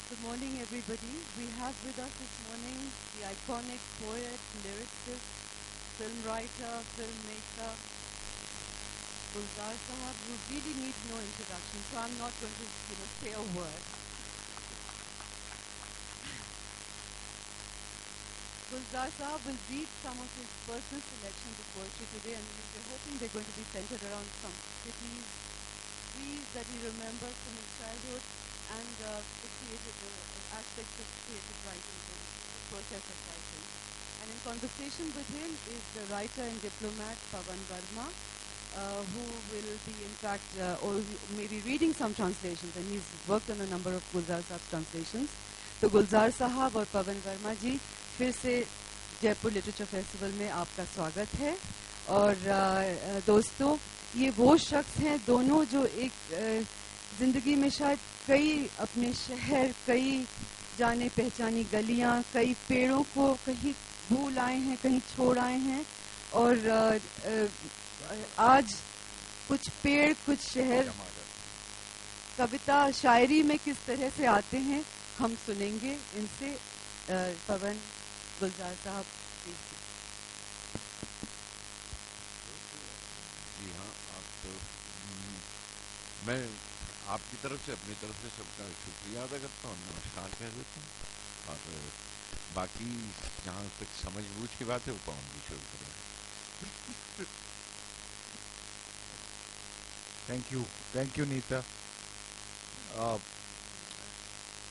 Good morning, everybody. We have with us this morning the iconic poet, lyricist, film writer, filmmaker, Gulzar Sahab, who really needs no introduction, so I'm not going to, say a word. Gulzar Sahab will read some of his personal selections of poetry today, and we're hoping they're going to be centered around some cities, trees that he remembers from his childhood, and the creative aspects of creative writing, the process of writing. And in conversation with him is the writer and diplomat Pavan Verma, who will be in fact or maybe reading some translations, and he's worked on a number of Gulzar Sahab's translations. तो गुलजार साहब और पवन वर्मा जी फिर से Jaipur literature festival में आपका स्वागत है। और दोस्तों, ये वो शख्स हैं दोनों जो एक जिंदगी में शायद कई अपने शहर, कई जाने पहचानी गलियां, कई पेड़ों को कहीं भूल आए हैं, कहीं छोड़ आए हैं, और आज कुछ पेड़, कुछ शहर कविता शायरी में किस तरह से आते हैं हम सुनेंगे इनसे। पवन, गुलजार साहब। जी हाँ, आप मैं आपकी तरफ से अपनी तरफ से सबका शुक्रिया अदा करता हूँ, नमस्कार कह देता हूँ। और बाकी जहाँ तक समझ बूझ की बात है वो पवन भी शुरू करें। Thank you, Neeta.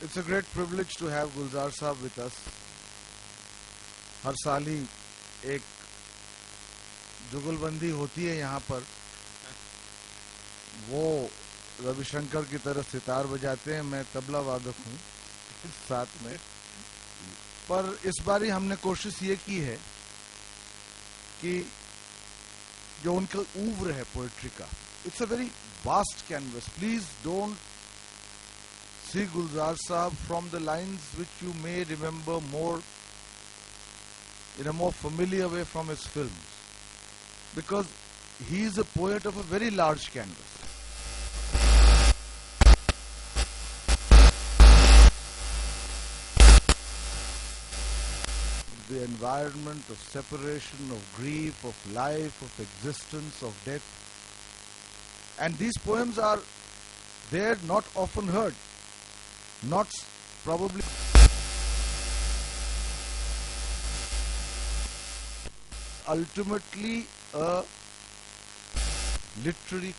It's a great privilege to have Gulzar Saab with us. हर साल ही एक जुगलबंदी होती है यहाँ पर। वो रविशंकर की तरह सितार बजाते हैं, मैं तबला वादक हूँ साथ में। पर इस बारी हमने कोशिश ये की है कि जो उनका उव्र है पोएट्री का, it's a very vast canvas. Please don't see Gulzar Saab from the lines which you may remember more in a more familiar way from his films, because he is a poet of a very large canvas. The environment of separation, of grief, of life, of existence, of death. And these poems are there, not often heard, not probably ultimately a literary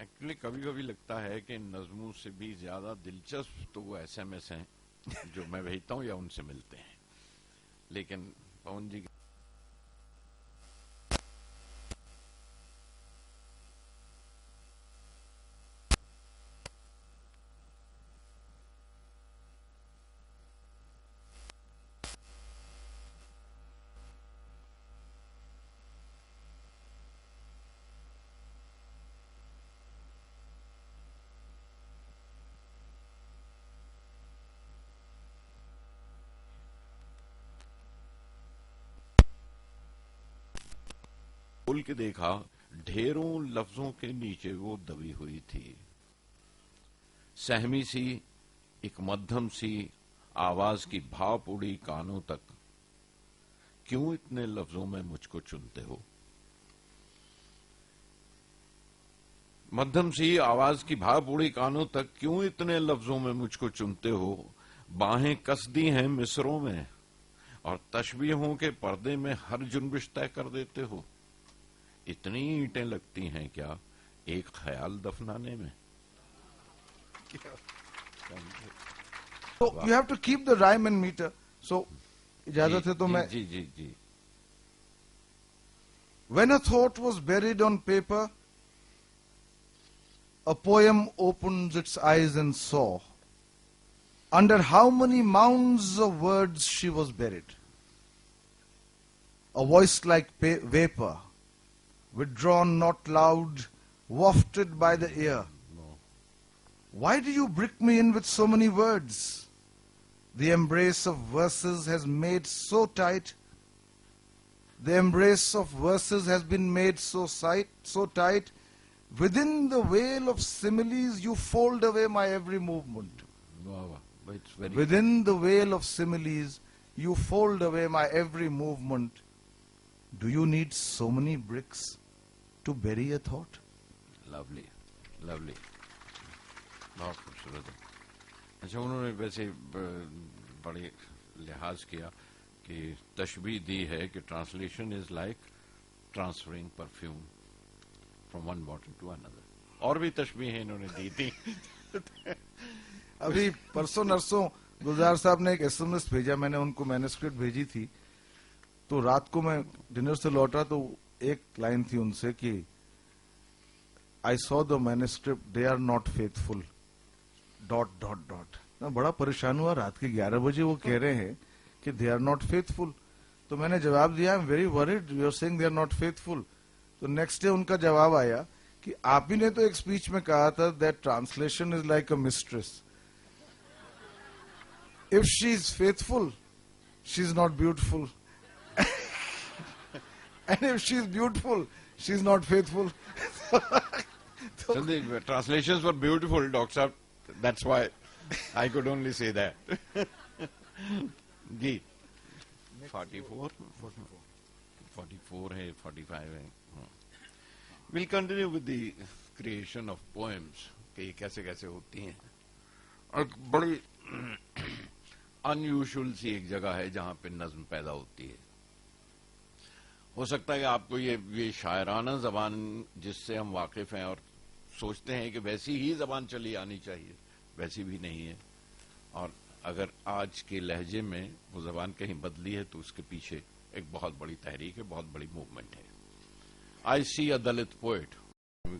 actually कभी कभी लगता है कि नज़मों से भी ज़्यादा दिलचस्प तो वो SMS हैं जो मैं भेजता हूँ या उनसे मिलते हैं। लेकिन पवन जी खुल के देखा, ढेरों लफ्जों के नीचे वो दबी हुई थी। सहमी सी, एक मध्यम सी आवाज की भाप उड़ी कानों तक, क्यों इतने लफ्जों में मुझको चुनते हो। मध्यम सी आवाज की भाप उड़ी कानों तक, क्यों इतने लफ्जों में मुझको चुनते हो। बाहें कस दी हैं मिसरों में और तशबीहों के पर्दे में हर जुनबिश तय कर देते हो। इतनी ईंटें लगती हैं क्या एक ख्याल दफनाने में। So you have to keep the rhyme and meter. So इजाजत है तो मैं जी जी जी। When a thought was buried on paper, a poem opens its eyes and saw under how many mounds of words she was buried. A voice like vapor, withdrawn not loud, wafted by the ear. Why do you brick me in with so many words? The embrace of verses has made so tight. The embrace of verses has been made so tight. Within the veil of similes, you fold away my every movement. वाह, it's very Within the veil of similes, you fold away my every movement. Do you need so many bricks to bury a thought? Lovely lovely, बहुत खूबसूरत है। अच्छा, उन्होंने वैसे बड़े लिहाज किया कि तशबीह दी है कि translation is like transferring perfume from one bottle to another. और भी तशबीहें इन्होंने दी थी। अभी परसों नरसों गुलजार साहब ने एक एसएमएस भेजा, मैंने उनको मैन्युस्क्रिप्ट भेजी थी, तो रात को मैं डिनर से लौटा तो एक लाइन थी उनसे कि I saw the manuscript, they are not faithful ... मैं बड़ा परेशान हुआ। रात के 11 बजे वो कह रहे हैं कि दे आर नॉट फेथफुल। तो मैंने जवाब दिया, I am very worried, you are saying they are not faithful. तो नेक्स्ट डे उनका जवाब आया कि आप ही ने तो एक स्पीच में कहा था that translation is like a mistress, if she is faithful she is not beautiful, and if she is beautiful she is not faithful. So the translations were beautiful, Doctor Saab. That's why I could only say that. जी 44 है, 45 है। We'll continue with the creation of poems कि कैसे कैसे होती हैं। और बड़ी unusual सी एक जगह है जहां पे नज्म पैदा होती है। हो सकता है कि आपको ये शायराना जबान जिससे हम वाकिफ हैं और सोचते हैं कि वैसी ही जबान चली आनी चाहिए, वैसी भी नहीं है। और अगर आज के लहजे में वो जबान कहीं बदली है तो उसके पीछे एक बहुत बड़ी तहरीक है, बहुत बड़ी मूवमेंट है। आई सी अ दलित पोएट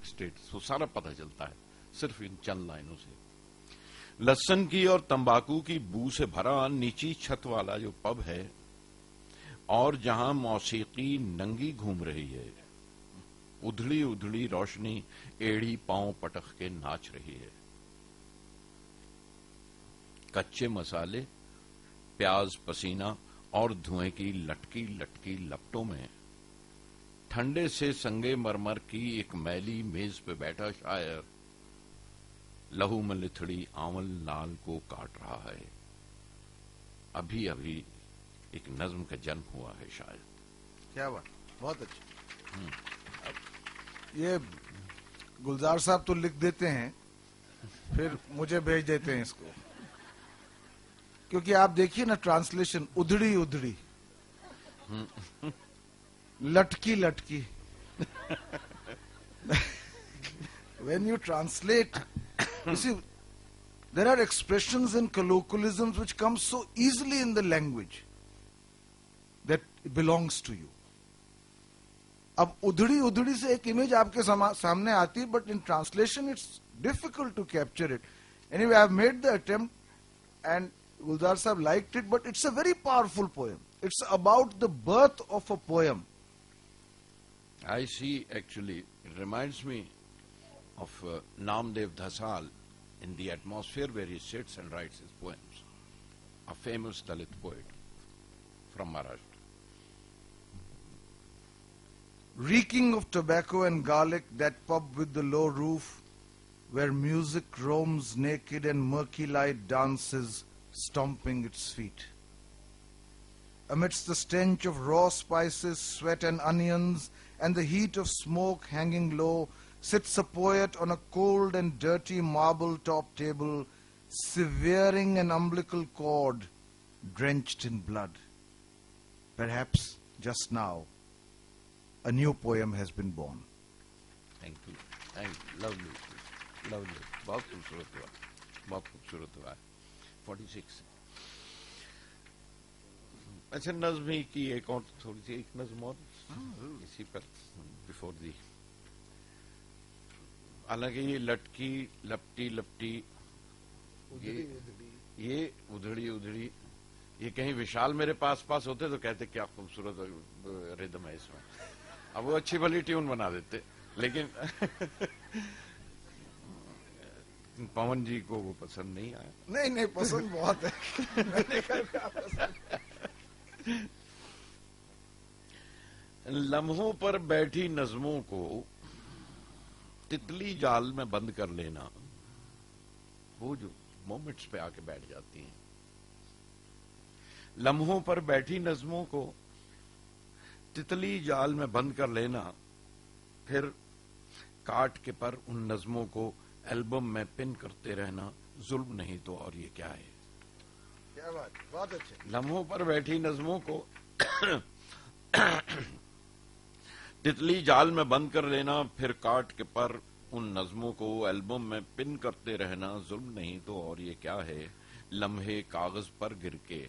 स्टेट, वो सारा पता चलता है सिर्फ इन चंद लाइनों से। लहसुन की और तंबाकू की बू से भरा नीची छत वाला जो पब है, और जहां मौसीकी नंगी घूम रही है, उधड़ी उधड़ी रोशनी एड़ी पांव पटक के नाच रही है। कच्चे मसाले, प्याज, पसीना और धुएं की लटकी लटकी लपटों में ठंडे से संगे मरमर की एक मैली मेज पे बैठा शायर लहू में लिथड़ी आंवल नाल को काट रहा है। अभी अभी एक नज्म का जन्म हुआ है शायद। क्या बात, बहुत अच्छा। ये गुलजार साहब तो लिख देते हैं, फिर मुझे भेज देते हैं इसको, क्योंकि आप देखिए ना ट्रांसलेशन, उधड़ी उधड़ी, लटकी लटकी। When you translate, you see, there are expressions and colloquialisms which come so easily in the language that belongs to you. अब उधड़ी उधड़ी से एक इमेज आपके सामने आती है, but in translation it's difficult to capture it. Anyway, I have made the attempt and Guldar Sahab liked it, but it's a very powerful poem. It's about the birth of a poem. I see, actually, it reminds me of Namdev Dhasal in the atmosphere where he sits and writes his poems. A famous Dalit poet from Maharashtra. reeking of tobacco and garlic, that pub with the low roof, where music roams naked and murky light dances, stomping its feet. Amidst the stench of raw spices, sweat and onions, and the heat of smoke hanging low, sits a poet on a cold and dirty marble-top table, severing an umbilical cord drenched in blood. Perhaps just now, a new poem has been born. Thank you, lovely, बहुत खूबसूरत हुआ 46। अच्छा, नज्म ही की एक और थोड़ी सी, एक नज्म और इसी पर बिफोर दी। हालांकि ये लटकी लपटी लपटी, ये उधड़ी उधड़ी, ये कहीं विशाल मेरे पास होते तो कहते क्या खूबसूरत रिदम है इसमें। अब वो अच्छी भली ट्यून बना देते, लेकिन पवन जी को वो पसंद नहीं आया। नहीं, पसंद बहुत है। मैंने कहा पसंद। लम्हों पर बैठी नज़मों को तितली जाल में बंद कर लेना, वो जो मोमेंट्स पे आके बैठ जाती हैं। लम्हों पर बैठी नज़मों को तितली जाल में बंद कर लेना, फिर काट के पर उन नज़मों को एल्बम में पिन करते रहना, जुल्म नहीं तो और ये क्या है। क्या बात, बहुत अच्छे। लम्हों पर बैठी नज़मों को तितली जाल में बंद कर लेना, फिर काट के पर उन नज़मों को एल्बम में पिन करते रहना, जुल्म नहीं तो और ये क्या है। लम्हे कागज पर गिर के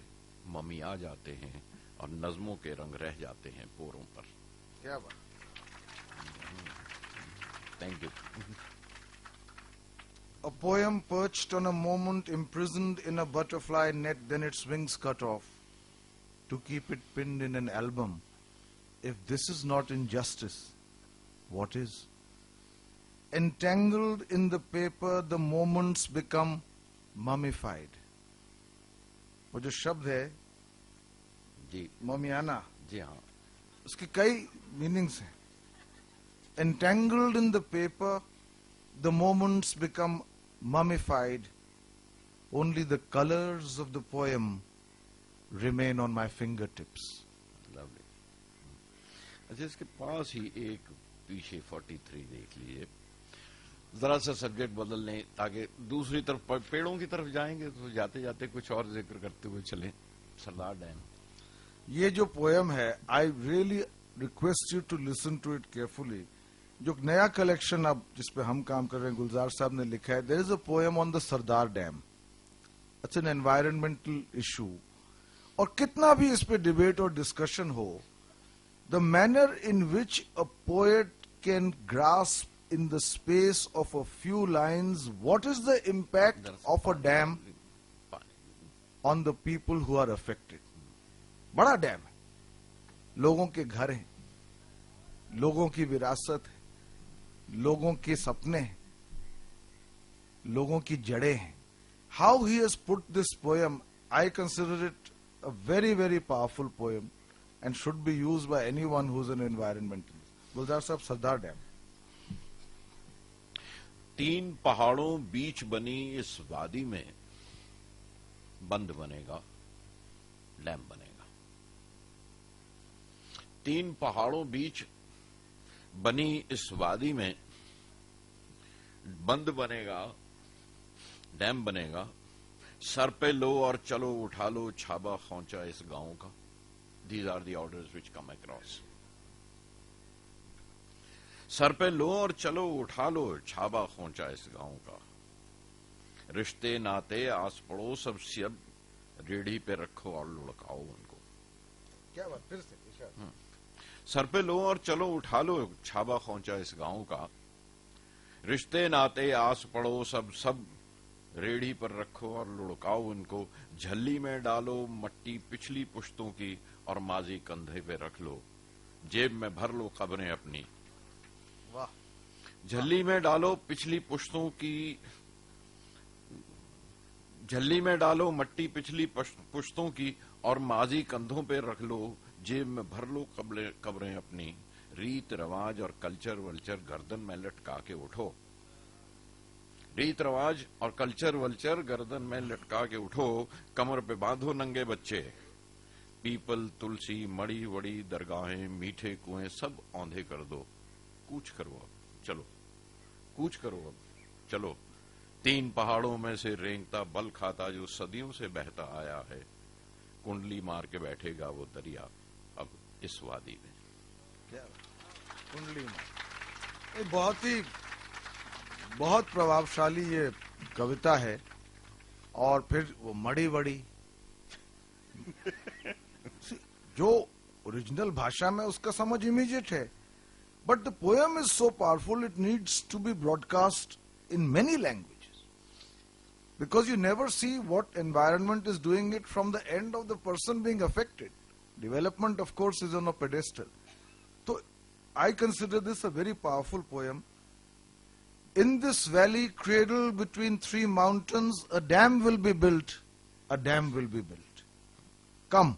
ममी आ जाते हैं और नज़मों के रंग रह जाते हैं पोरों पर। क्या बात। Thank you. A poem perched on a moment, imprisoned in a butterfly net, then its wings cut off, to keep it pinned in an album. If this is not injustice, what is? Entangled in the paper, the moments become mummified. वो जो शब्द है जी, ममियाना, जी हाँ, उसके कई meanings हैं। Entangled in the paper, the moments become mummified. Only the colors of the poem remain on my fingertips. Lovely. अच्छा, इसके पास ही एक पीछे 43 देख लीजिए, जरा सा सब्जेक्ट बदल लें ताकि दूसरी तरफ पेड़ों की तरफ जाएंगे तो जाते जाते कुछ और जिक्र करते हुए चलें। सरदार डैम, ये जो पोएम है, I really request you to listen to it carefully. जो नया कलेक्शन अब जिस पे हम काम कर रहे हैं, गुलजार साहब ने लिखा है, there is a poem on the Sardar dam. It's an environmental issue, और कितना भी इस पे डिबेट और डिस्कशन हो, the manner in which a poet can grasp in the space of a few lines what is the impact of a dam on the people who are affected. बड़ा dam है, लोगों के घर हैं, लोगों की विरासत है, लोगों के सपने हैं, लोगों की जड़ें हैं. How he has put this poem, I consider it a very, very powerful poem and should be used by anyone who's an environmentalist. गुलजार साहब, सरदार डैम. 3 पहाड़ों बीच बनी इस वादी में बंद बनेगा, डैम बनेगा। 3 पहाड़ों बीच बनी इस वादी में बंद बनेगा, डैम बनेगा। सर पे लो और चलो उठा लो छाबा खोंचा इस गांव का। These are the orders which come across. Sir पे लो और चलो उठा लो छाबा खोंचा इस गांव का। रिश्ते नाते आस पड़ोस सब सब रेढ़ी पे रखो और लुढ़काओ उनको। क्या बात, फिर से सर पे लो और चलो उठा लो छाबा खोंचा इस गांव का। रिश्ते नाते आस पड़ोस सब रेढ़ी पर रखो और लुढ़काओ उनको। झल्ली में डालो मट्टी पिछली पुश्तों की और माजी कंधे पे रख लो। जेब में भर लो खबरें अपनी। वाह। झल्ली में डालो पिछली पुश्तों की, झल्ली में डालो मट्टी पिछली पुश्तों की और माजी कंधों पे रख लो। जेब में भर लो कब्रें अपनी। रीत रवाज और कल्चर वल्चर गर्दन में लटका के उठो। रीत रवाज और कल्चर वल्चर गर्दन में लटका के उठो, कमर पे बांधो नंगे बच्चे। पीपल, तुलसी, मड़ी वड़ी, दरगाहें, मीठे कुएं सब औंधे कर दो। कूच करो अब, चलो कूच करो अब, चलो। 3 पहाड़ों में से रेंगता बल खाता जो सदियों से बहता आया है, कुंडली मार के बैठेगा वो दरिया अब इस वादी में। क्या कुंडली मार, ये बहुत प्रभावशाली ये कविता है। और फिर वो मड़ी वड़ी जो ओरिजिनल भाषा में उसका समझ इमीडिएट है, but the poem is so powerful it needs to be broadcast in many languages, because you never see what environment is doing it from the end of the person being affected. Development, of course, is on a pedestal. So I consider this a very powerful poem. In this valley cradled between 3 mountains, a dam will be built, a dam will be built. Come,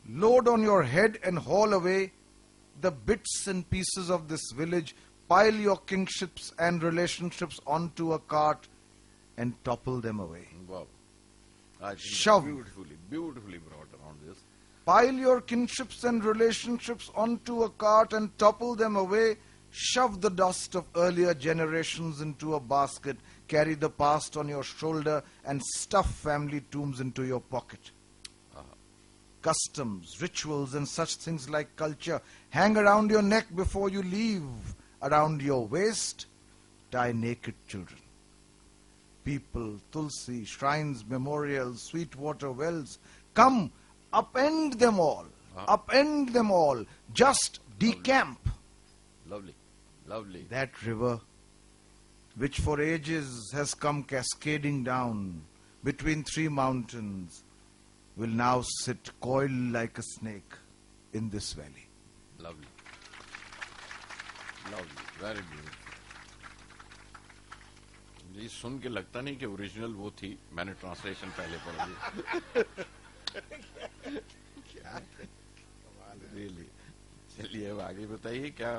load on your head and haul away the bits and pieces of this village. Pile your kingships and relationships onto a cart and topple them away. Wow. I think Shove. Beautifully brought around this. Pile your kinships and relationships onto a cart and topple them away. Shove the dust of earlier generations into a basket. Carry the past on your shoulder and stuff family tombs into your pocket. Customs, rituals and such things like culture hang around your neck before you leave. Around your waist, tie naked children. People, tulsi, shrines, memorials, sweet water wells. Come, upend them all. Upend them all. Just decamp. Lovely. Lovely. That river, which for ages has come cascading down between 3 mountains, will now sit coiled like a snake in this valley. Lovely. Lovely, very beautiful. ये सुन के लगता नहीं कि original वो थी, मैंने translation पहले पढ़ ली। रियली। चलिए अब आगे बताइए क्या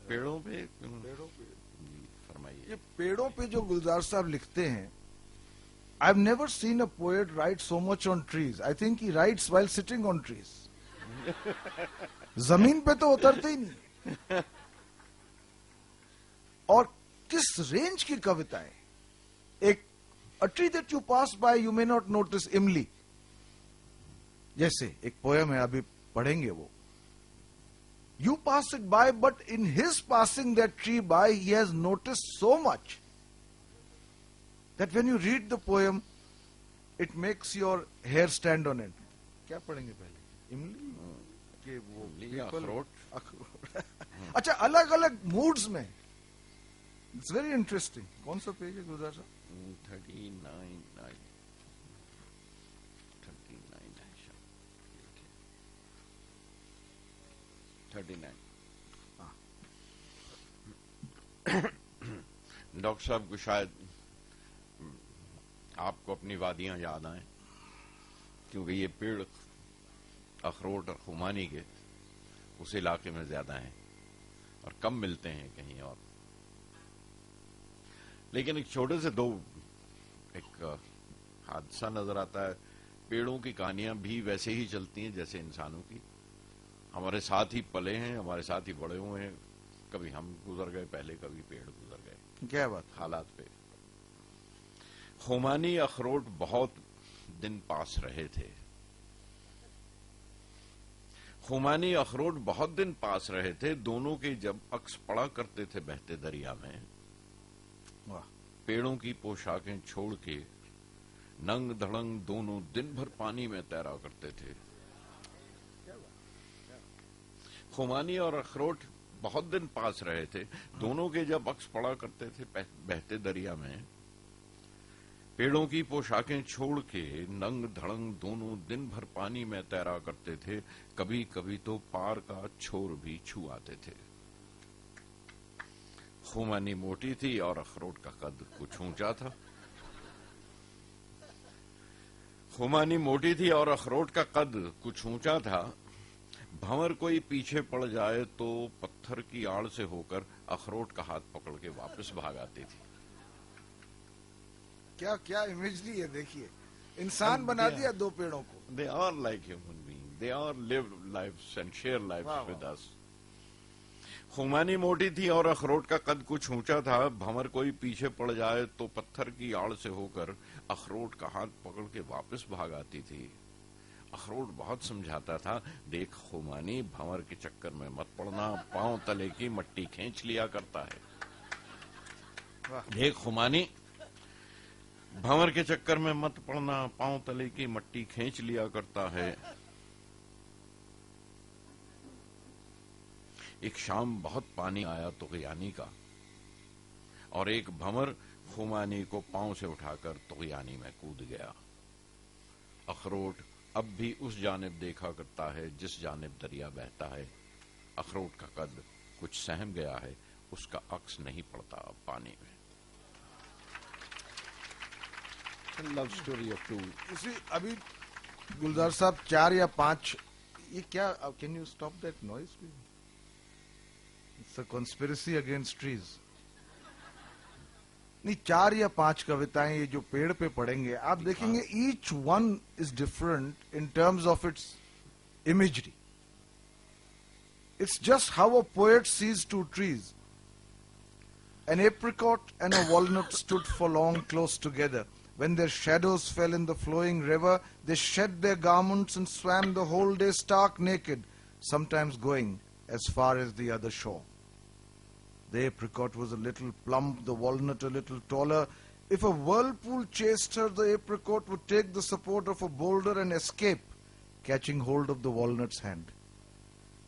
पेड़ों पे फरमाइए। ये पेड़ों पे जो गुलजार साहब लिखते हैं, I've never seen a poet write so much on trees. I think he writes while sitting on trees. जमीन पे तो उतरते ही नहीं। और किस रेंज की कविता है। एक a tree that you pass by you may not notice, इमली जैसे एक पोयम है, अभी पढ़ेंगे वो। You pass it by, but in his passing that tree by, he has noticed so much that when you read the poem, it makes your hair stand on end. क्या पढ़ेंगे पहले, इमली के वो अखरोट। अच्छा, अलग अलग मूड्स में। It's very interesting. कौन सा पेज है गुलजार साहब? 39 डॉक्टर साहब को शायद आपको अपनी वादियां याद आए, क्योंकि ये पेड़ अखरोट और खुमानी के उस इलाके में ज्यादा हैं और कम मिलते हैं कहीं और। लेकिन एक छोटे से एक हादसा नजर आता है। पेड़ों की कहानियां भी वैसे ही चलती हैं जैसे इंसानों की। हमारे साथ ही पले हैं, हमारे साथ ही बड़े हुए हैं। कभी हम गुजर गए पहले, कभी पेड़ गुजर गए। क्या बात, हालात पे। खुमानी अखरोट बहुत दिन पास रहे थे। खुमानी अखरोट बहुत दिन पास रहे थे, दोनों के जब अक्स पड़ा करते थे बहते दरिया में। वाह। पेड़ों की पोशाकें छोड़ के नंग धड़ंग दोनों दिन भर पानी में तैरा करते थे। खुमानी और अखरोट बहुत दिन पास रहे थे, दोनों के जब अक्स पड़ा करते थे बहते दरिया में। पेड़ों की पोशाकें छोड़ के नंग धड़ंग दोनों दिन भर पानी में तैरा करते थे। कभी कभी तो पार का छोर भी छू आते थे। खुमानी मोटी थी और अखरोट का कद कुछ ऊंचा था। खुमानी मोटी थी और अखरोट का कद कुछ ऊंचा था। भंवर कोई पीछे पड़ जाए तो पत्थर की आड़ से होकर अखरोट का हाथ पकड़ के वापस भाग आती थी। क्या क्या इमेजरी है, देखिए इंसान बना दिया दो पेड़ों को। They are like human beings. They are live lives and share lives वाह, with वाह। us. खुमानी मोटी थी और अखरोट का कद कुछ ऊंचा था। भंवर कोई पीछे पड़ जाए तो पत्थर की आड़ से होकर अखरोट का हाथ पकड़ के वापस भाग आती थी। अखरोट बहुत समझाता था, देख खुमानी, भंवर के चक्कर में मत पड़ना, पांव तले की मट्टी खींच लिया करता है। वाह। देख खुमानी, भंवर के चक्कर में मत पड़ना, पांव तले की मट्टी खींच लिया करता है। एक शाम बहुत पानी आया तुगयानी का, और एक भंवर खुमानी को पांव से उठाकर तुगयानी में कूद गया। अखरोट अब भी उस जानिब देखा करता है जिस जानिब दरिया बहता है। अखरोट का कद कुछ सहम गया है, उसका अक्स नहीं पड़ता अब पानी में। Love story of two. इसी अभी गुलजार साहब 4 या 5, ये क्या, can you stop that noise? It's a conspiracy against trees. नहीं, 4 या 5 कविताएं ये जो पेड़ पे पढ़ेंगे आप देखेंगे, each one is different in terms of its imagery. It's just how a poet sees two trees. An apricot and a walnut stood for long close together. When their shadows fell in the flowing river, they shed their garments and swam the whole day stark naked, sometimes going as far as the other shore. The apricot was a little plump, the walnut a little taller. If a whirlpool chased her, the apricot would take the support of a boulder and escape, catching hold of the walnut's hand.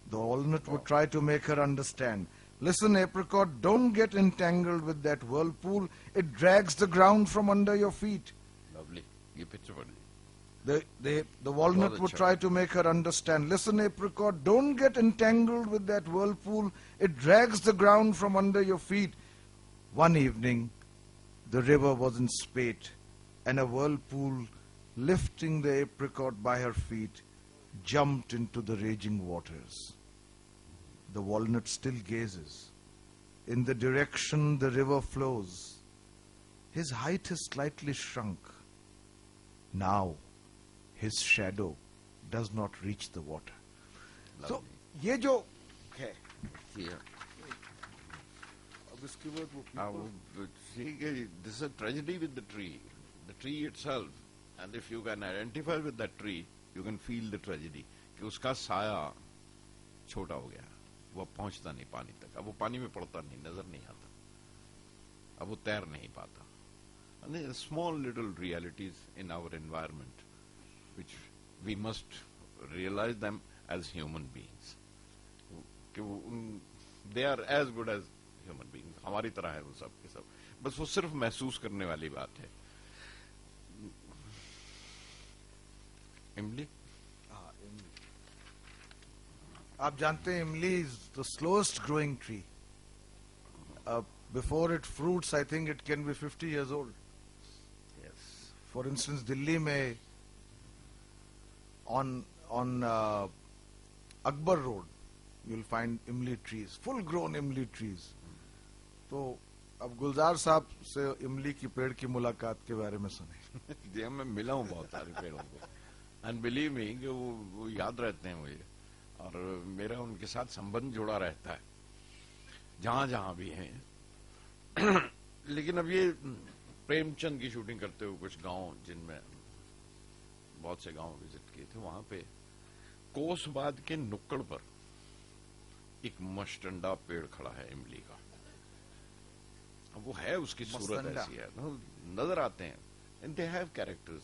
The walnut would try to make her understand. Listen, apricot, don't get entangled with that whirlpool. It drags the ground from under your feet. Lovely, ये picture पढ़ ली। The walnut बहुत would अच्छा। try to make her understand. Listen, apricot, don't get entangled with that whirlpool. It drags the ground from under your feet. One evening, the river was in spate, and a whirlpool, lifting the apricot by her feet, jumped into the raging waters. The walnut still gazes in the direction the river flows. His height has slightly shrunk. Now, his shadow does not reach the water. So, ये जो है, अब इसके बाद वो this is a tragedy with the tree itself, and if you can identify with that tree, you can feel the tragedy कि उसका साया छोटा हो गया, वो पहुंचता नहीं पानी तक, अब वो पानी में पड़ता नहीं, नजर नहीं आता, अब वो तैर नहीं पाता। And there are small little realities in our environment which we must realize them as human beings. They are as good as human beings. हमारी तरह है वो सब के सब, बस वो सिर्फ महसूस करने वाली बात है। इमली, आप जानते हैं इमली is the slowest growing tree. Before it fruits, I think it can be 50 years old. yes, For instance, Delhi में on Akbar Road, you'll find imli trees, full grown imli trees. तो अब गुलजार साहब से इमली की पेड़ की मुलाकात के बारे में सुने। जी मैं मिला हूँ बहुत सारे पेड़ों को, एंड बिलीव मी कि वो याद रहते हैं मुझे, और मेरा उनके साथ संबंध जुड़ा रहता है जहां जहां भी हैं। लेकिन अब ये प्रेमचंद की शूटिंग करते हुए कुछ गांव, जिनमें बहुत से गांव विजिट किए थे, वहां पे कोसबाद के नुक्कड़ पर एक मस्टंडा पेड़ खड़ा है इमली का। अब वो है, उसकी सूरत मस्टंडा। ऐसी है, नजर आते हैं, एंड दे हैव कैरेक्टर्स,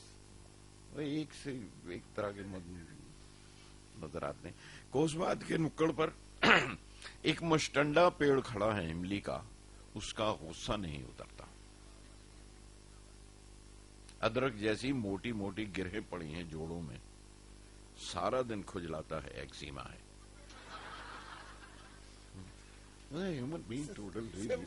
वो एक से एक तरह के नजर आते हैं। कोसबाद के नुक्कड़ पर एक मस्टंडा पेड़ खड़ा है इमली का, उसका गुस्सा नहीं उतरता। अदरक जैसी मोटी मोटी गिरहें पड़ी हैं जोड़ों में, सारा दिन खुजलाता है, एक्जिमा है। Human being total really.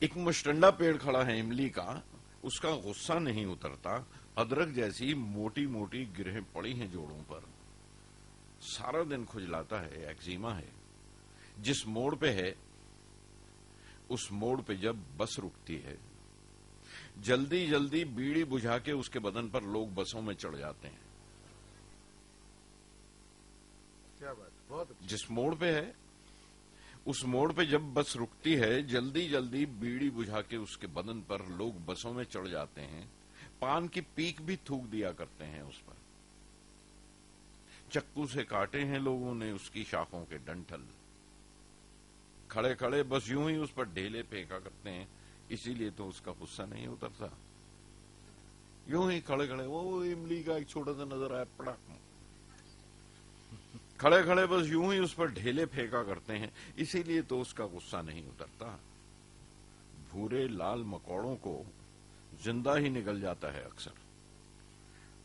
एक मुस्टंडा पेड़ खड़ा है इमली का, उसका गुस्सा नहीं उतरता, अदरक जैसी मोटी मोटी गिरहें पड़ी हैं जोड़ों पर, सारा दिन खुजलाता है, एक्जिमा है। जिस मोड़ पे है उस मोड़ पे जब बस रुकती है, जल्दी जल्दी बीड़ी बुझा के उसके बदन पर लोग बसों में चढ़ जाते हैं। क्या बात, बहुत अच्छा। जिस मोड़ पे है उस मोड़ पे जब बस रुकती है, जल्दी जल्दी बीड़ी बुझा के उसके बदन पर लोग बसों में चढ़ जाते हैं। पान की पीक भी थूक दिया करते हैं उस पर। चक्कू से काटे हैं लोगों ने उसकी शाखों के डंठल। खड़े खड़े बस यूं ही उस पर ढेले फेंका करते हैं, इसीलिए तो उसका गुस्सा नहीं उतरता। यूं ही खड़े खड़े, वो इमली का एक छोटा सा नजर आया, पड़ाक, खड़े खड़े बस यूं ही उस पर ढेले फेंका करते हैं, इसीलिए तो उसका गुस्सा नहीं उतरता। भूरे लाल मकोड़ों को जिंदा ही निकल जाता है अक्सर,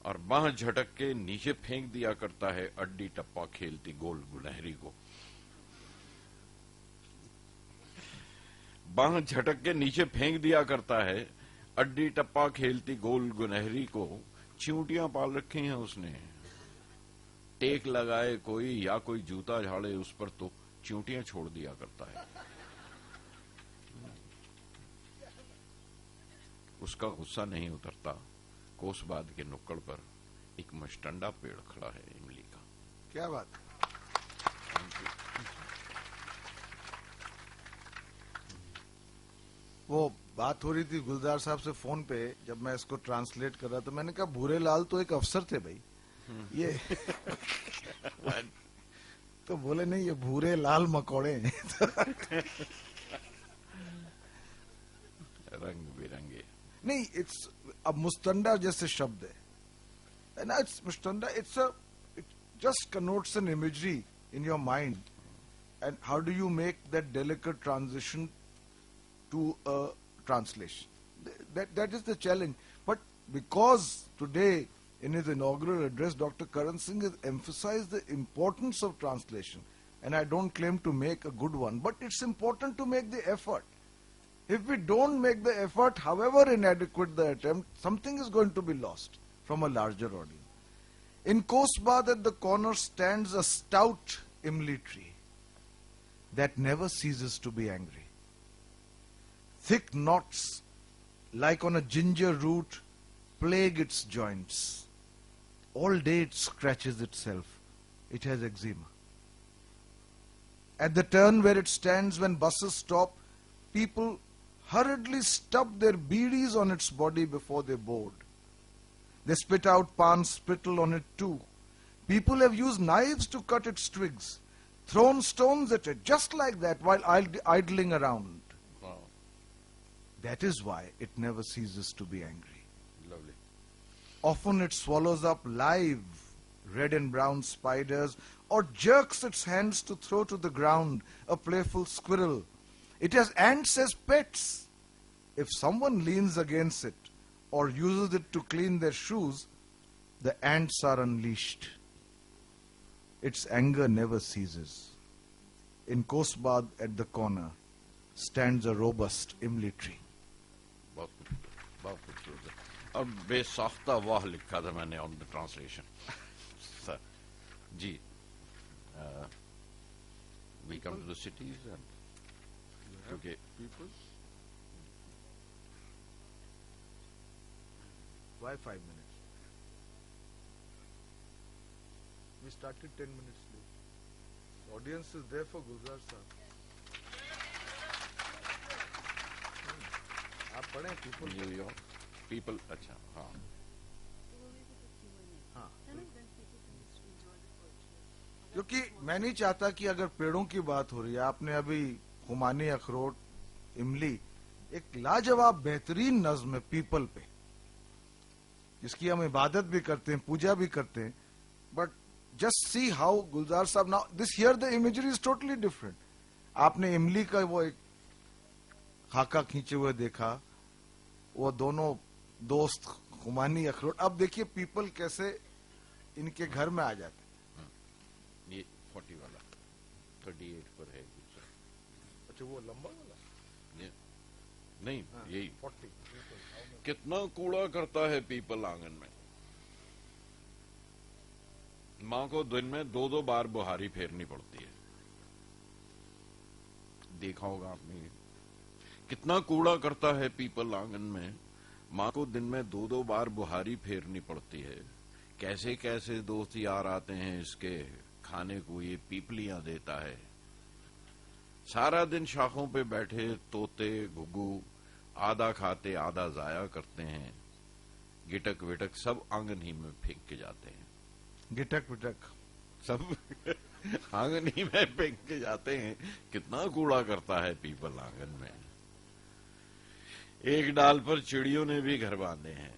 और बाह झटक के नीचे फेंक दिया करता है अड्डी टप्पा खेलती गोल गुलहरी को। बाह झटक के नीचे फेंक दिया करता है अड्डी टप्पा खेलती गोल गुलहरी को। चींटियां पाल रखी हैं उसने, टेक लगाए कोई या कोई जूता झाड़े उस पर तो चींटियां छोड़ दिया करता है। उसका गुस्सा नहीं उतरता। कोसबाद के नुक्कड़ पर एक मस्टंडा पेड़ खड़ा है इमली का। क्या बात। वो बात हो रही थी गुलजार साहब से फोन पे, जब मैं इसको ट्रांसलेट कर रहा था, मैंने कहा भूरे लाल तो एक अफसर थे भाई, ये तो बोले नहीं, ये भूरे लाल मकोड़े हैं। रंग बिरंगे नहीं, इट्स अब मुस्तंडा जैसे शब्द है ना, इट्स मुस्तंडा, it just connotes an imagery in your mind, and how do you make that delicate transition to a translation. That is the challenge. But because today in his inaugural address Dr. Karan Singh has emphasized the importance of translation, and I don't claim to make a good one, but it's important to make the effort. If we don't make the effort, however inadequate the attempt, something is going to be lost from a larger audience. In Kosbad at the corner stands a stout imli tree that never ceases to be angry. Thick knots, like on a ginger root, plague its joints. All day it scratches itself. It has eczema. At the turn where it stands when buses stop, people hurriedly stub their beedies on its body before they board. They spit out pan spittle on it too. People have used knives to cut its twigs, thrown stones at it just like that while idling around. That is why it never ceases to be angry. Lovely. Often it swallows up live red and brown spiders, or jerks its hands to throw to the ground a playful squirrel. It has ants as pets. If someone leans against it or uses it to clean their shoes, the ants are unleashed. Its anger never ceases. In Kosbad at the corner stands a robust imli tree. बहुत खूबसूरत है, और बेसाख्ता वाह लिखा था मैंने on the translation. Sir ji, we come to the cities and क्योंकि People? Why 5 minutes? We started 10 minutes late. Audience is there for Gulzar Sahab. आप पढ़े people? न्यूयॉर्क पीपल, अच्छा हाँ, हाँ, क्योंकि मैं नहीं चाहता कि अगर पेड़ों की बात हो रही है, आपने अभी खुमानी, अखरोट, इमली, एक लाजवाब बेहतरीन नज्म है पीपल पे, जिसकी हम इबादत भी करते हैं, पूजा भी करते हैं, बट जस्ट सी हाउ गुलजार साहब, now this here the imagery is totally different. आपने इमली का वो एक खाका खींचे हुए देखा, वो दोनों दोस्त खुमानी अखरोट, अब देखिए पीपल कैसे इनके घर में आ जाते. ये 40 वाला 38 पर है। अच्छा, वो लंबा वाला. नहीं यही 40. कितना कूड़ा करता है पीपल आंगन में। माँ को दिन में 2-2 बार बुहारी फेरनी पड़ती है, देखा होगा आपने। कितना कूड़ा करता है पीपल आंगन में, माँ को दिन में 2-2 बार बुहारी फेरनी पड़ती है। कैसे कैसे दोस्त यार आते हैं इसके, खाने को ये पीपलियां देता है। सारा दिन शाखों पे बैठे तोते घुघू आधा खाते आधा जाया करते हैं। गिटक विटक सब आंगन ही में फेंक के जाते हैं, गिटक विटक सब आंगन ही में फेंक के जाते हैं। कितना कूड़ा करता है पीपल आंगन में। एक डाल पर चिड़ियों ने भी घर बांधे हैं,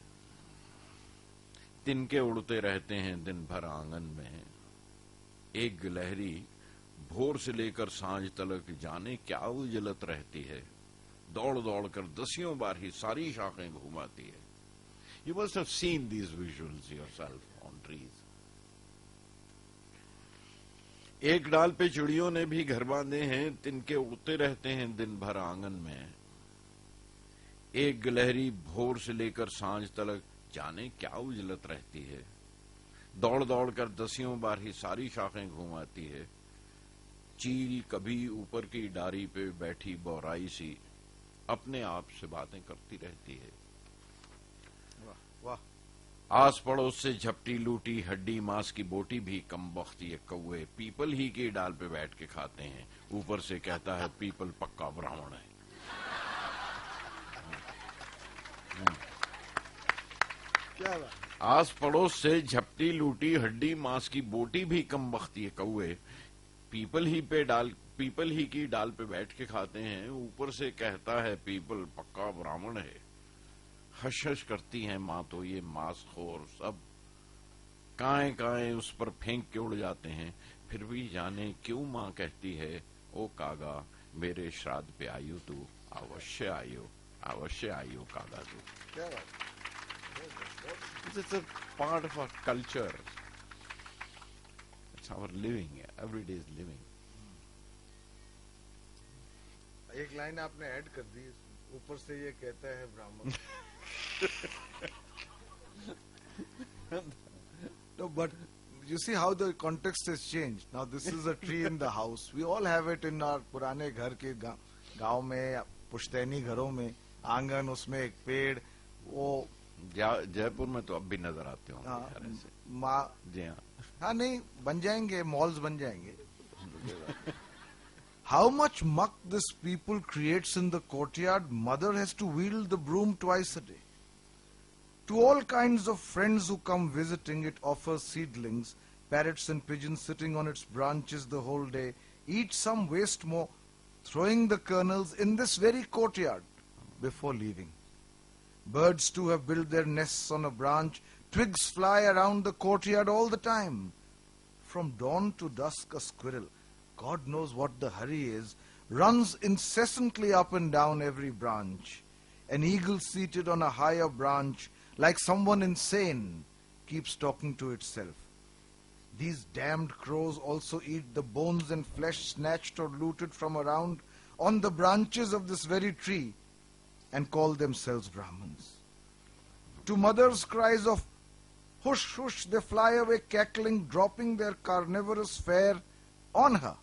तिनके उड़ते रहते हैं दिन भर आंगन में। एक गिलहरी भोर से लेकर सांझ तलक जाने क्या उजलत रहती है। दौड़ दौड़ कर 10 बार ही सारी शाखें घुमाती है। You must have seen these visuals yourself on trees. एक डाल पे चिड़ियों ने भी घर बांधे हैं, तिनके उड़ते रहते हैं दिन भर आंगन में। एक गिलहरी भोर से लेकर सांझ तलक जाने क्या उजलत रहती है। दौड़ दौड़ कर 10 बार ही सारी शाखें घुमाती है। चील कभी ऊपर की डारी पे बैठी बौराई सी अपने आप से बातें करती रहती है। वाह, आस पड़ोस से झपटी लूटी हड्डी मांस की बोटी भी कम बख्त ये कौए पीपल ही की डाल पे बैठ के खाते हैं। ऊपर से कहता है पीपल पक्का ब्राह्मण है। क्या बात। आस पड़ोस से झपटी लूटी हड्डी मांस की बोटी भी कम बख्त ये कौए पीपल ही की डाल पे बैठ के खाते हैं। ऊपर से कहता है पीपल पक्का ब्राह्मण है। हश हश करती हैं माँ तो ये मांस खोर सब, काएं काएं उस पर फेंक के उड़ जाते हैं। फिर भी जाने क्यों माँ कहती है, ओ कागा मेरे श्राद्ध पे आयु तू, अवश्य आयु कागा तू। क्या बात। It's a part of our culture. It's our living, everyday's living. एक लाइन आपने ऐड कर दी, ऊपर से ये कहता है ब्राह्मण। No, but you see how the context has changed. Now this is a tree in the house. We all have it in our पुराने घर के गांव में, पुश्तैनी घरों में, आंगन, उसमें एक पेड़। वो जयपुर में तो अब भी नजर आते हो। माँ जी हाँ, हाँ नहीं बन जाएंगे, मॉल्स बन जाएंगे। How much muck this people creates in the courtyard, mother has to wield the broom twice a day. To all kinds of friends who come visiting, it offers seedlings, parrots and pigeons sitting on its branches the whole day, eat some waste more, throwing the kernels in this very courtyard before leaving. Birds too have built their nests on a branch, twigs fly around the courtyard all the time. From dawn to dusk a squirrel, God knows what the hurry is, runs incessantly up and down every branch. An eagle seated on a higher branch, like someone insane, keeps talking to itself. These damned crows also eat the bones and flesh snatched or looted from around on the branches of this very tree and call themselves Brahmins. To mother's cries of hush, hush, they fly away cackling, dropping their carnivorous fare on her.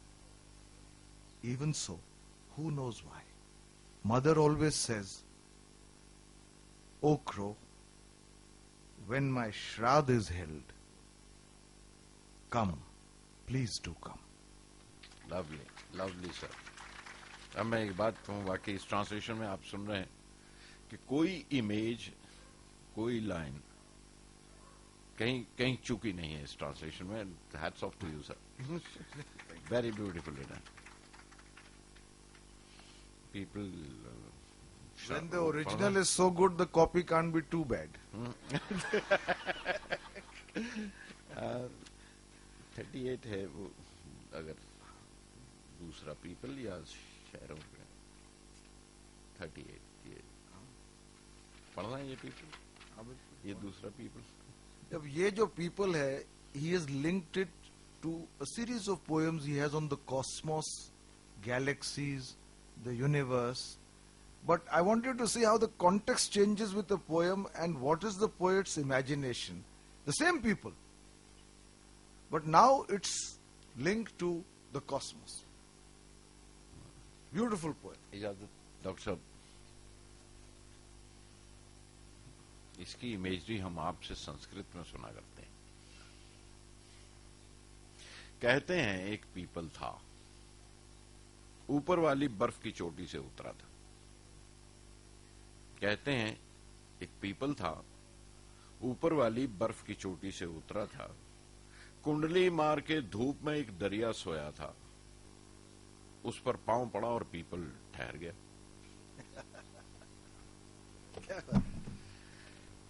Even so, who knows why? Mother always says, O crow, when my shraddh is held, come, please do come. Lovely lovely sir. अब मैं एक बात कहूँ, वाकई इस translation में आप सुन रहे हैं कि कोई इमेज, कोई लाइन कहीं कहीं चूकी नहीं है इस ट्रांसलेशन में। Hats off to you sir, very beautifully done. People When the original is so good, the copy can't be too bad. 38 है वो, अगर दूसरा पीपल या शहरों में 38 ये पढ़ना है। ये पीपल, ये दूसरा पीपल। अब ये जो people है, he has linked it to a series of poems he has on the cosmos, galaxies, the universe. But I want you to see how the context changes with the poem and what is the poet's imagination. The same people. But now it's linked to the cosmos. Beautiful poem. इजाजत doctor साहब, इसकी imagery हम आपसे संस्कृत में सुना करते हैं। कहते हैं एक पीपल था, ऊपर वाली बर्फ की चोटी से उतरा था। कहते हैं एक पीपल था, ऊपर वाली बर्फ की चोटी से उतरा था, कुंडली मार के धूप में एक दरिया सोया था, उस पर पांव पड़ा और पीपल ठहर गया।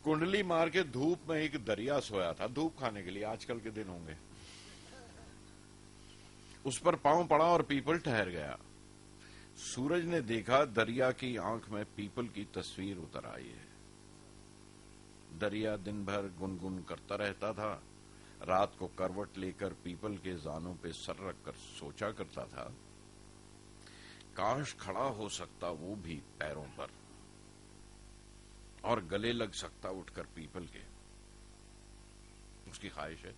कुंडली मार के धूप में एक दरिया सोया था, धूप खाने के लिए आजकल के दिन होंगे, उस पर पांव पड़ा और पीपल ठहर गया। सूरज ने देखा दरिया की आंख में पीपल की तस्वीर उतर आई है। दरिया दिन भर गुनगुन करता रहता था, रात को करवट लेकर पीपल के जानों पे सर रखकर सोचा करता था, काश खड़ा हो सकता वो भी पैरों पर और गले लग सकता उठकर पीपल के। उसकी ख्वाहिश है,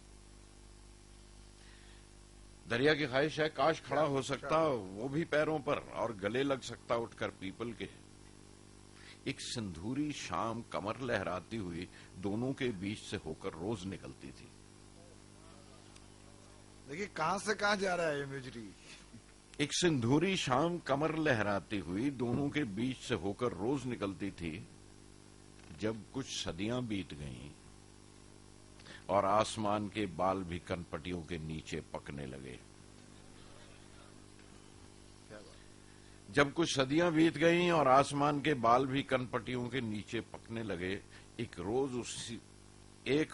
दरिया की ख्वाहिश है, काश खड़ा हो सकता वो भी पैरों पर और गले लग सकता उठकर पीपल के। एक सिंधूरी शाम कमर लहराती हुई दोनों के बीच से होकर रोज निकलती थी। देखिए कहां से कहां जा रहा है इमेजरी। एक सिंधूरी शाम कमर लहराती हुई दोनों के बीच से होकर रोज निकलती थी। जब कुछ सदियां बीत गईं और आसमान के बाल भी कनपटियों के नीचे पकने लगे। जब कुछ सदियां बीत गईं और आसमान के बाल भी कनपटियों के नीचे पकने लगे, एक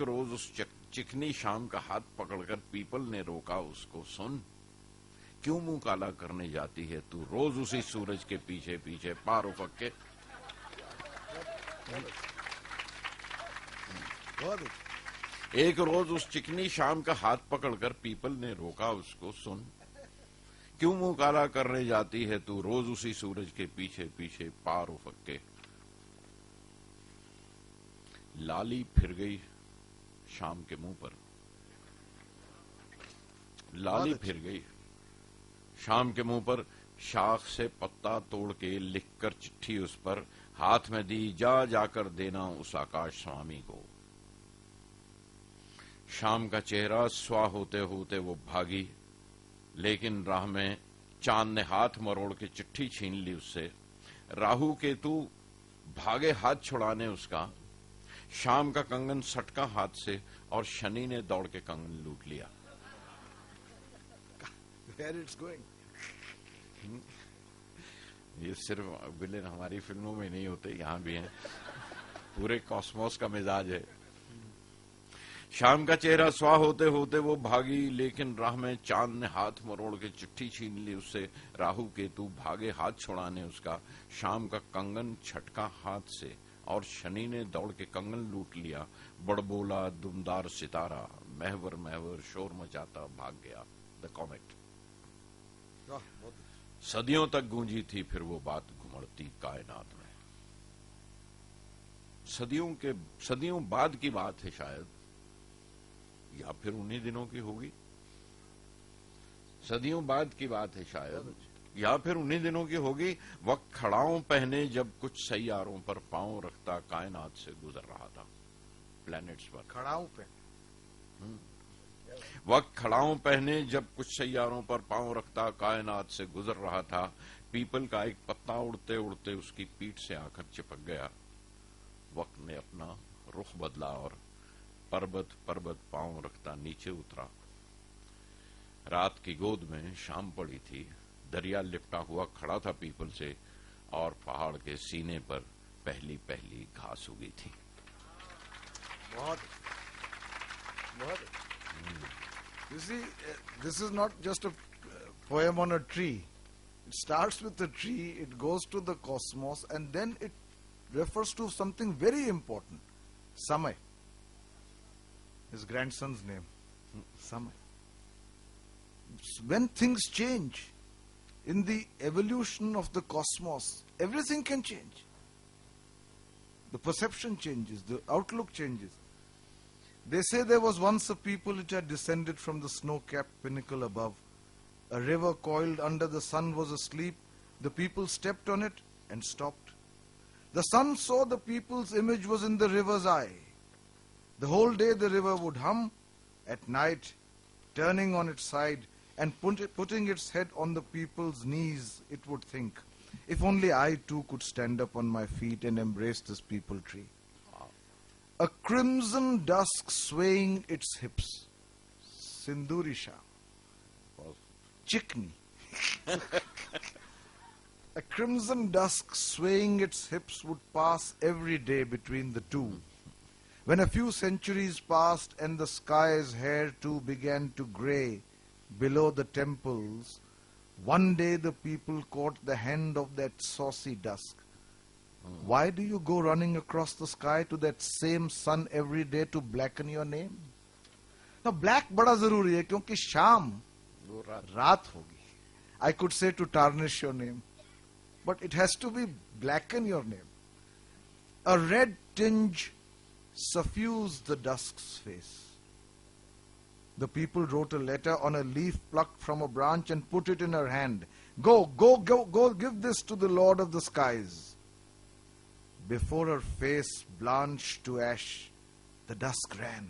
रोज उस चिकनी शाम का हाथ पकड़कर पीपल ने रोका उसको, सुन, क्यों मुंह काला करने जाती है तू रोज उसी सूरज के पीछे पीछे पार उफक के। एक रोज उस चिकनी शाम का हाथ पकड़कर पीपल ने रोका उसको, सुन, क्यों मुंह काला करने जाती है तू रोज उसी सूरज के पीछे पीछे पार उफक के। लाली फिर गई शाम के मुंह पर, लाली फिर गई शाम के मुंह पर, शाख से पत्ता तोड़ के लिखकर चिट्ठी उस पर हाथ में दी, जा जाकर देना उस आकाश स्वामी को। शाम का चेहरा स्वा होते होते वो भागी, लेकिन राह में चांद ने हाथ मरोड़ के चिट्ठी छीन ली उससे। राहु केतु भागे हाथ छुड़ाने उसका, शाम का कंगन सटका हाथ से और शनि ने दौड़ के कंगन लूट लिया। Where it's going? ये सिर्फ विलेन हमारी फिल्मों में नहीं होते, यहां भी हैं, पूरे कॉस्मोस का मिजाज है। शाम का चेहरा स्वा होते होते वो भागी, लेकिन राह में चांद ने हाथ मरोड़ के चिट्ठी छीन ली उससे। राहु केतु भागे हाथ छुड़ाने उसका, शाम का कंगन छटका हाथ से और शनि ने दौड़ के कंगन लूट लिया। बड़बोला दुमदार सितारा महवर महवर शोर मचाता भाग गया। The comet. सदियों तक गूंजी थी फिर वो बात घुमड़ती कायनात में। सदियों बाद की बात है शायद, या फिर उन्हीं दिनों की होगी। सदियों बाद की बात है शायद, या फिर उन्हीं दिनों की होगी। वक्त खड़ाओं पहने जब कुछ सैयारों पर पांव रखता कायनात से गुजर रहा था। प्लैनेट्स पर खड़ाऊ पे वक्त खड़ाओं पहने जब कुछ सैयारों पर पांव रखता कायनात से गुजर रहा था। पीपल का एक पत्ता उड़ते उड़ते उसकी पीठ से आकर चिपक गया। वक्त ने अपना रुख बदला और पर्वत पर्वत पांव रखता नीचे उतरा। रात की गोद में शाम पड़ी थी। दरिया लिपटा हुआ खड़ा था पीपल से और पहाड़ के सीने पर पहली पहली घास उगी थी। बहुत बहुत You see, this is not just a poem on a tree. It starts with the tree, it goes to the cosmos, and then it refers to something very important. Samay. His grandson's name. Samay. When things change, in the evolution of the cosmos, everything can change. The perception changes, the outlook changes. They say there was once a people which had descended from the snow-capped pinnacle above. A river coiled under the sun was asleep. The people stepped on it and stopped. The sun saw the people's image was in the river's eye. The whole day the river would hum. At night, turning on its side and putting its head on the people's knees, it would think, if only I too could stand up on my feet and embrace this people tree. A crimson dusk swaying its hips. Sindurisha. Chikni. A crimson dusk swaying its hips would pass every day between the two. When a few centuries passed and the sky's hair too began to grey below the temples, one day the people caught the hand of that saucy dusk. Why do you go running across the sky to that same sun every day to blacken your name? Now black बड़ा जरूरी है क्योंकि शाम रात होगी. I could say to tarnish your name, but it has to be blacken your name. A red tinge suffused the dusk's face. The people wrote a letter on a leaf plucked from a branch and put it in her hand. Go, give this to the Lord of the skies. Before her face blanched to ash, the dusk ran.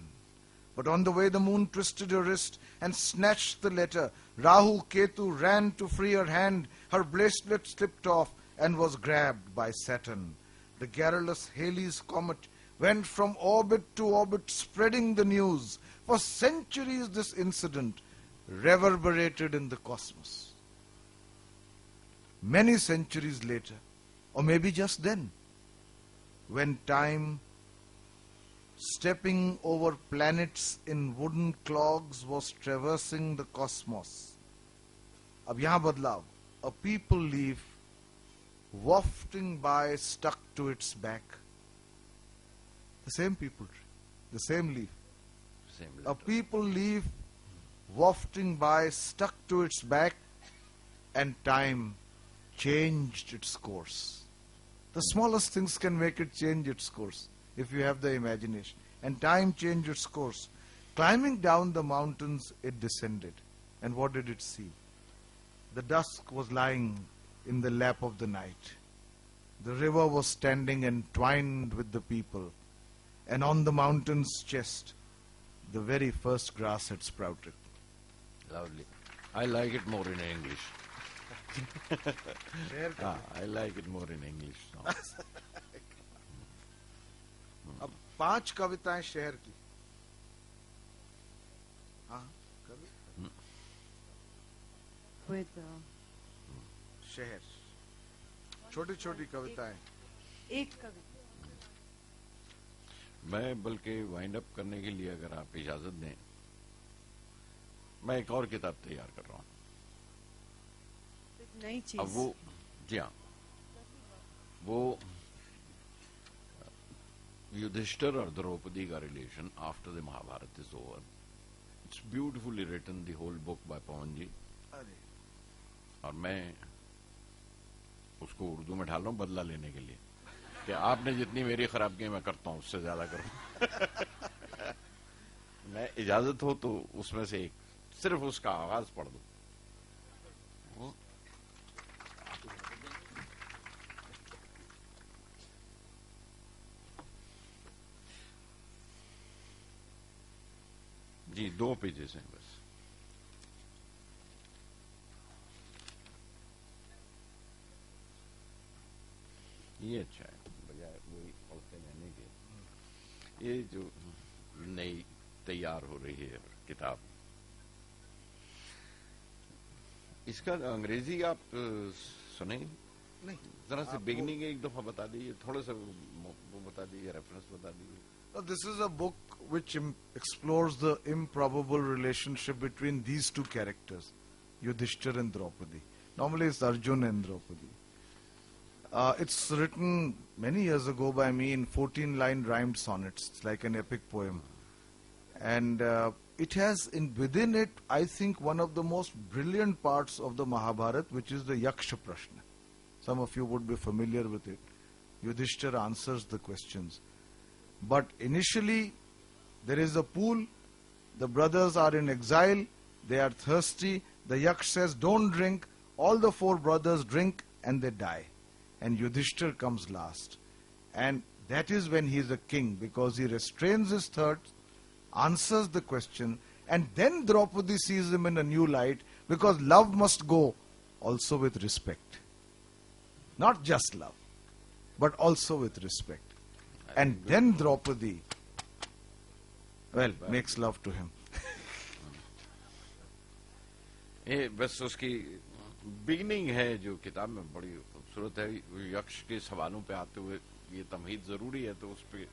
But on the way the moon twisted her wrist and snatched the letter. Rahu Ketu ran to free her hand. Her bracelet slipped off and was grabbed by Saturn. The garrulous Halley's comet went from orbit to orbit spreading the news. For centuries this incident reverberated in the cosmos. Many centuries later, or maybe just then, when time, stepping over planets in wooden clogs, was traversing the cosmos. Ab yahan badlav, a people leaf wafting by stuck to its back. The same people tree, the same leaf. A people leaf wafting by stuck to its back, and time changed its course. The smallest things can make it change its course if you have the imagination. And time changed its course. Climbing down the mountains, it descended. And what did it see? The dusk was lying in the lap of the night. The river was standing entwined with the people. And on the mountain's chest, the very first grass had sprouted. Lovely. I like it more in English. I like it more in English now. अब 5 कविताएं शहर की. हाँ, कवि. With शहर. छोटी-छोटी कविताएं. एक कविता. मैं बल्कि वाइंड अप करने के लिए अगर आप इजाजत दें, मैं एक और किताब तैयार कर रहा हूँ. नई चीज. अब वो, जी हाँ, वो युधिष्ठिर और द्रौपदी का relation after the Mahabharata is over. It's beautifully written, the whole book by Pawan ji. और मैं उसको उर्दू में ढाल रहा हूँ बदला लेने के लिए कि आपने जितनी मेरी खराब की मैं करता हूँ उससे ज्यादा करूँ. मैं इजाजत हो तो उसमें से एक सिर्फ उसका आगाज पढ़ दो. जी 2 पेजेस हैं बस. ये अच्छा है बजाय वही पढ़ते रहने के. ये जो नई तैयार हो रही है किताब, इसका अंग्रेजी आप सुनेंगे? नहीं, जरा से बिगनिंग एक दफा बता दीजिए, थोड़ा सा वो बता दीजिए, रेफरेंस बता दीजिए. This is a book which explores the improbable relationship between these two characters, Yudhishthir and Draupadi. Normally it's Arjun and Draupadi. It's written many years ago by me in 14-line rhymed sonnets. It's like an epic poem. And it has within it, I think, one of the most brilliant parts of the Mahabharata, which is the Yaksha Prashna. Some of you would be familiar with it. Yudhishthira answers the questions. But initially, there is a pool, the brothers are in exile, they are thirsty, the Yaksh says, don't drink, all the 4 brothers drink and they die. And Yudhishthira comes last. And that is when he is a king, because he restrains his thirst, answers the question, and then Draupadi sees him in a new light, because love must go also with respect. Not just love, but also with respect. And then Draupadi, well, makes love to him. ये बस उसकी beginning है जो किताब में बड़ी खूबसूरत है। यक्ष के सवालों पे आते हुए ये तमहीद जरूरी है, तो उस पे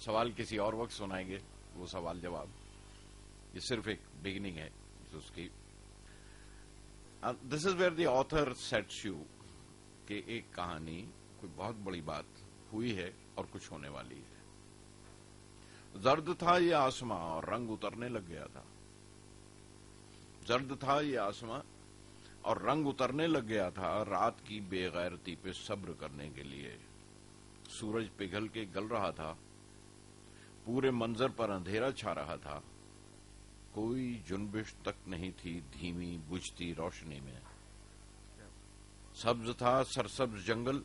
सवाल किसी और वक्त सुनाएंगे, वो सवाल जवाब। ये सिर्फ एक बिगिनिंग है उसकी। This is where the author sets you कि एक कहानी, कोई बहुत बड़ी बात हुई है और कुछ होने वाली है। जर्द था ये आसमां और रंग उतरने लग गया था। जर्द था ये आसमां और रंग उतरने लग गया था रात की बेगैरती पे सब्र करने के लिए। सूरज पिघल के गल रहा था, पूरे मंजर पर अंधेरा छा रहा था। कोई जुनबिश तक नहीं थी धीमी बुझती रोशनी में। सब्ज था सरसब्ज जंगल,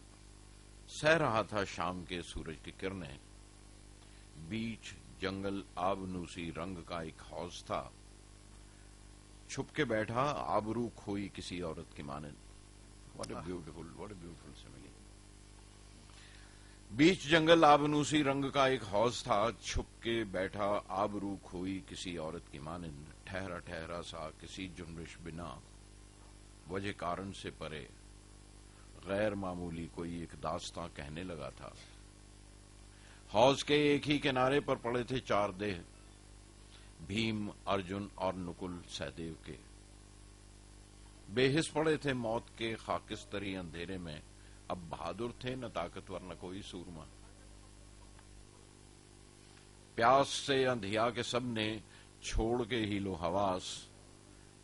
सह रहा था शाम के सूरज की किरणें। बीच जंगल आबनूसी रंग का एक हौज था, छुप के बैठा आबरू खोई किसी औरत की मानंद। What a beautiful simile. बीच जंगल आबनूसी रंग का एक हौज था, छुप के बैठा आबरू खोई किसी औरत की मानंद। ठहरा ठहरा सा किसी जुनबिश बिना, वजह कारण से परे गैर मामूली कोई एक दास्तां कहने लगा था। हौज के एक ही किनारे पर पड़े थे 4 देह, भीम, अर्जुन और नकुल सहदेव के। बेहिस पड़े थे मौत के खाकिस्तरी अंधेरे में। अब बहादुर थे न ताकतवर न कोई सूरमा। प्यास से अंधिया के सब ने छोड़ के ही लो हवास,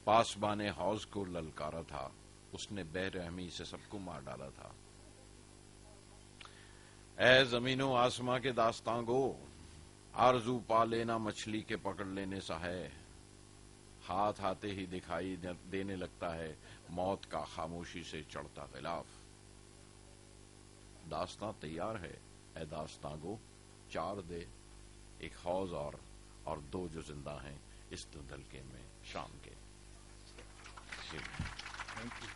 पासबाने हौज को ललकारा था। उसने बेरहमी से सबको मार डाला था। ए जमीनों आसमां के दास्तां गो, आरजू पा लेना मछली के पकड़ लेने सा है। हाथ आते ही दिखाई देने लगता है मौत का खामोशी से चढ़ता खिलाफ। दास्तां तैयार है ए दास्तां गो, 4 दे, एक हौज और 2 जो जिंदा हैं इस धुंधलके में शाम के। Thank you.